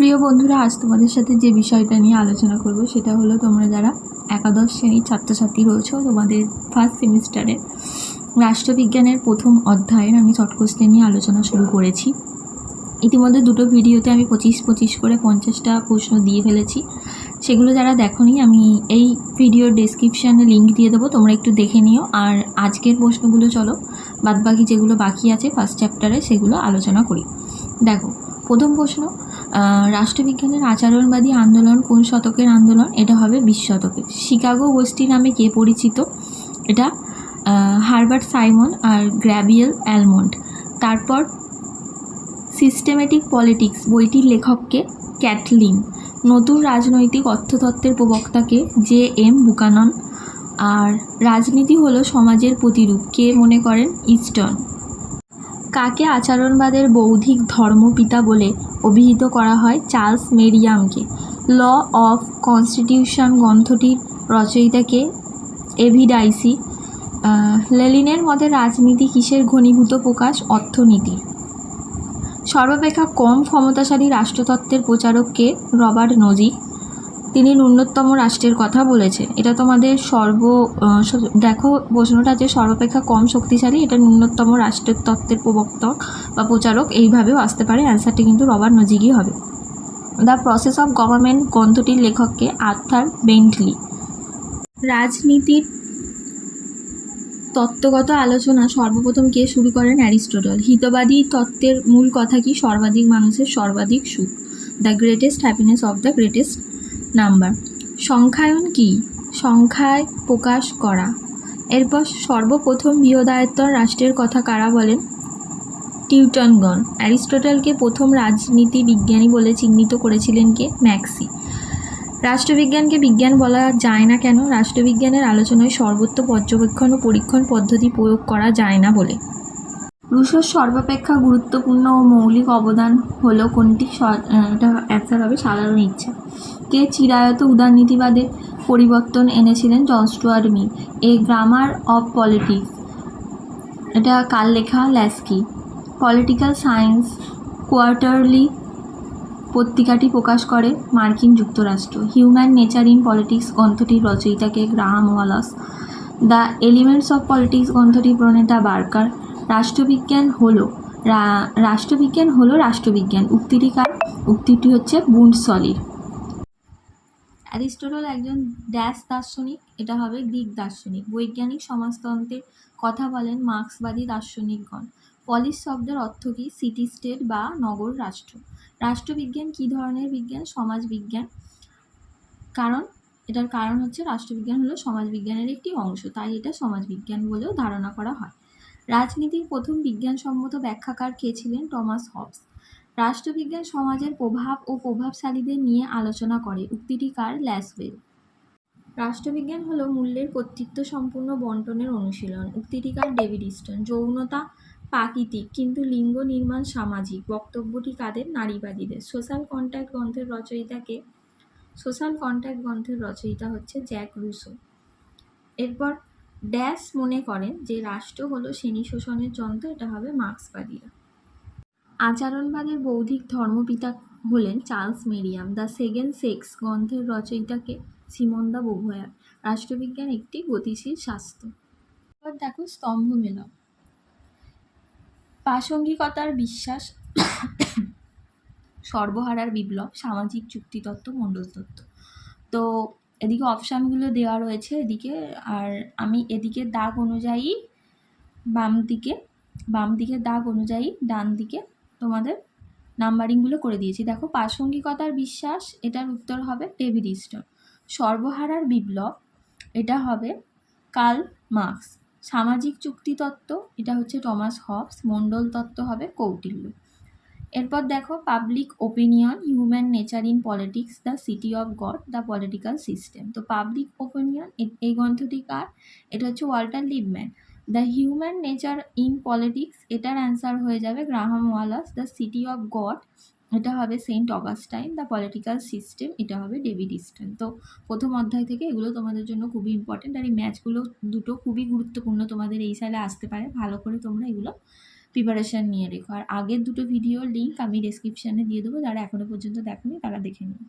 প্রিয় বন্ধুরা, আজ তোমাদের সাথে যে বিষয়টা নিয়ে আলোচনা করব সেটা হলো, তোমরা যারা একাদশ শ্রেণীর ছাত্রছাত্রী রয়েছো, তোমাদের ফার্স্ট সেমিস্টারে রাষ্ট্রবিজ্ঞানের প্রথম অধ্যায়ের আমি শর্ট কোশ্চেন নিয়ে আলোচনা শুরু করেছি। ইতিমধ্যে দুটো ভিডিওতে আমি 25 করে 50টা প্রশ্ন দিয়ে ফেলেছি। সেগুলো যারা দেখোনি, আমি এই ভিডিওর ডেসক্রিপশানে লিঙ্ক দিয়ে দেবো, তোমরা একটু দেখে নিও। আর আজকের প্রশ্নগুলো চলো বাদবাকি যেগুলো বাকি আছে ফার্স্ট চ্যাপ্টারে সেগুলো আলোচনা করি। দেখো, প্রথম প্রশ্ন, রাষ্ট্রবিজ্ঞানের আচরণবাদী আন্দোলন কোন শতকের আন্দোলন? এটা হবে 20 শতকের। শিকাগো গোষ্ঠী নামে কে পরিচিত? এটা হারবার্ট সাইমন আর গ্র্যাবিয়েল অ্যালমন্ড। তারপর সিস্টেমেটিক পলিটিক্স বইটির লেখককে? ক্যাটলিন। নতুন রাজনৈতিক অর্থতত্ত্বের প্রবক্তাকে? J M Buchanan. আর রাজনীতি হলো সমাজের প্রতিরূপ, কে মনে করেন? ইস্টন। কাকে আচরণবাদের বৌদ্ধিক ধর্মপিতা বলে অভিহিত করা হয়? চার্লস মেরিয়ামকে। ল অফ কনস্টিটিউশন গ্রন্থটির রচয়িতাকে? AV Dicey. লেনিনের মতে রাজনীতি কিসের ঘনীভূত প্রকাশ? অর্থনীতি। সর্বাপেক্ষা কম ক্ষমতাশালী রাষ্ট্রতত্ত্বের প্রচারককে? রবার্ট নোজিক। তিনি ন্যূনতম রাষ্ট্রের কথা বলেছে। এটা তোমাদের দেখো প্রশ্নটা যে সর্বাপেক্ষা কম শক্তিশালী, এটা ন্যূনতম রাষ্ট্রের তত্ত্বের প্রবক্তক বা প্রচারক এইভাবেও আসতে পারে। অ্যান্সারটি কিন্তু রবার্ট নোজিকই হবে। দ্য প্রসেস অফ গভর্নমেন্ট গ্রন্থটির লেখককে? Arthur Bentley. রাজনীতির তত্ত্বগত আলোচনা সর্বপ্রথম কে শুরু করেন? অ্যারিস্টটল। হিতবাদী তত্ত্বের মূল কথা কি? সর্বাধিক মানুষের সর্বাধিক সুখ, the greatest happiness of the greatest number. সংখ্যায়ন কি? সংখ্যায় প্রকাশ করা। এরপর সর্বপ্রথম বৃহদায়তন রাষ্ট্রের কথা কারা বলেন? টিউটনগণ। অ্যারিস্টটলকে প্রথম রাজনীতি বিজ্ঞানী বলে চিহ্নিত করেছিলেন কে? ম্যাক্সি। রাষ্ট্রবিজ্ঞানকে বিজ্ঞান বলা যায় না কেন? রাষ্ট্রবিজ্ঞানের আলোচনায় সর্বত্র পর্যবেক্ষণ ও পরীক্ষণ পদ্ধতি প্রয়োগ করা যায় না বলে। রুশোর সর্বাপেক্ষা গুরুত্বপূর্ণ ও মৌলিক অবদান হলো কোনটি? এটা অ্যান্সার হবে সাধারণ ইচ্ছা। কে চিরায়ত উদারনীতিবাদে পরিবর্তন এনেছিলেন? John Stuart Mill. A grammar of politics, এটা কার লেখা? ল্যাস্কি। পলিটিক্যাল সায়েন্স কোয়ার্টারলি পত্রিকাটি প্রকাশ করে মার্কিন যুক্তরাষ্ট্র। হিউম্যান নেচার ইন পলিটিক্স গ্রন্থটির রচয়িতাকে? Graham Wallas. The elements of politics গ্রন্থটির প্রণেতা? বার্কার। রাষ্ট্রবিজ্ঞান হলো রাষ্ট্রবিজ্ঞান উক্তিটি কার? উক্তিটি হচ্ছে বুন্ডসলির। অ্যারিস্টটল একজন ড্যাশ দার্শনিক? এটা হবে গ্রিক দার্শনিক। বৈজ্ঞানিক সমাজতন্ত্রের কথা বলেন মার্ক্সবাদী দার্শনিকগণ। পলিস শব্দের অর্থ কী? সিটি স্টেট বা নগর রাষ্ট্র। রাষ্ট্রবিজ্ঞান কী ধরনের বিজ্ঞান? সমাজবিজ্ঞান। এটার কারণ হচ্ছে রাষ্ট্রবিজ্ঞান হলো সমাজবিজ্ঞানের একটি অংশ, তাই এটা সমাজবিজ্ঞান বলেও ধারণা করা হয়। রাজনীতির প্রথম বিজ্ঞানসম্মত ব্যাখ্যাকার কে ছিলেন? Thomas Hobbes. রাষ্ট্রবিজ্ঞান সমাজের প্রভাব ও প্রভাবশালীদের নিয়ে আলোচনা করে। উক্তিটি কার? ল্যাসওয়েল। রাষ্ট্রবিজ্ঞান হলো মূল্যের কর্তৃত্ব সম্পূর্ণ বন্টনের অনুশীলন। উক্তিটি কার? David Easton. যৌনতা প্রাকৃতিক কিন্তু লিঙ্গ নির্মাণ সামাজিক। বক্তব্যটি কাদের? নারীবাদীদের। সোশ্যাল কন্ট্যাক্ট গ্রন্থের রচয়িতাকে? সোশ্যাল কন্ট্যাক্ট গ্রন্থের রচয়িতা হচ্ছে জ্যাক রুসো। এরপর ড্যাশ মনে করেন যে রাষ্ট্র হলো শ্রেণী শোষণের যন্ত্র, এটা হবে মার্ক্সবাদীরা। আচরণবাদের বৌদ্ধিক ধর্মপিতা হলেন Charles Merriam. The second sex গ্রন্থের রচয়িতাকে? সিমন দা বোভয়ার। রাষ্ট্রবিজ্ঞান একটি গতিশীল শাস্ত্র। এবার দেখো স্তম্ভ মেলন। প্রাসঙ্গিকতার বিশ্বাস, সর্বহারার বিপ্লব, সামাজিক যুক্তিতত্ত্ব, মণ্ডলতত্ত্ব। তো এদিকে অপশানগুলো দেওয়া রয়েছে এদিকে, আর আমি এদিকে দাগ অনুযায়ী বাম দিকে দাগ অনুযায়ী ডান দিকে তোমাদের নাম্বারিংগুলো করে দিয়েছি। দেখো, প্রাসঙ্গিকতার বিশ্বাস, এটার উত্তর হবে ডেভিড ইস্টন। সর্বহারার বিপ্লব, এটা হবে কার্ল মার্কস। সামাজিক যুক্তিতত্ত্ব, এটা হচ্ছে টমাস হবস। মণ্ডল তত্ত্ব হবে কৌটিল্য। এরপর দেখো public opinion, human nature in politics, the city of God, the political system. তো পাবলিক ওপিনিয়ন এই গ্রন্থটি কার? এটা হচ্ছে Walter Lippmann. The human nature in politics, এটার অ্যান্সার হয়ে যাবে Graham Wallas. The city of God, এটা হবে Saint Augustine. The political system, এটা হবে ডেভিড ইস্টন। তো প্রথম অধ্যায় থেকে এগুলো তোমাদের জন্য খুবই ইম্পর্টেন্ট, আর এই ম্যাচগুলো দুটো খুবই গুরুত্বপূর্ণ, তোমাদের এই সালে আসতে পারে। ভালো করে তোমরা এগুলো প্রিপারেশান নিয়ে রেখো। আর আগের দুটো ভিডিওর লিঙ্ক আমি ডেসক্রিপশানে দিয়ে দেবো, যারা এখনও পর্যন্ত দেখোনি তারা দেখে নিও।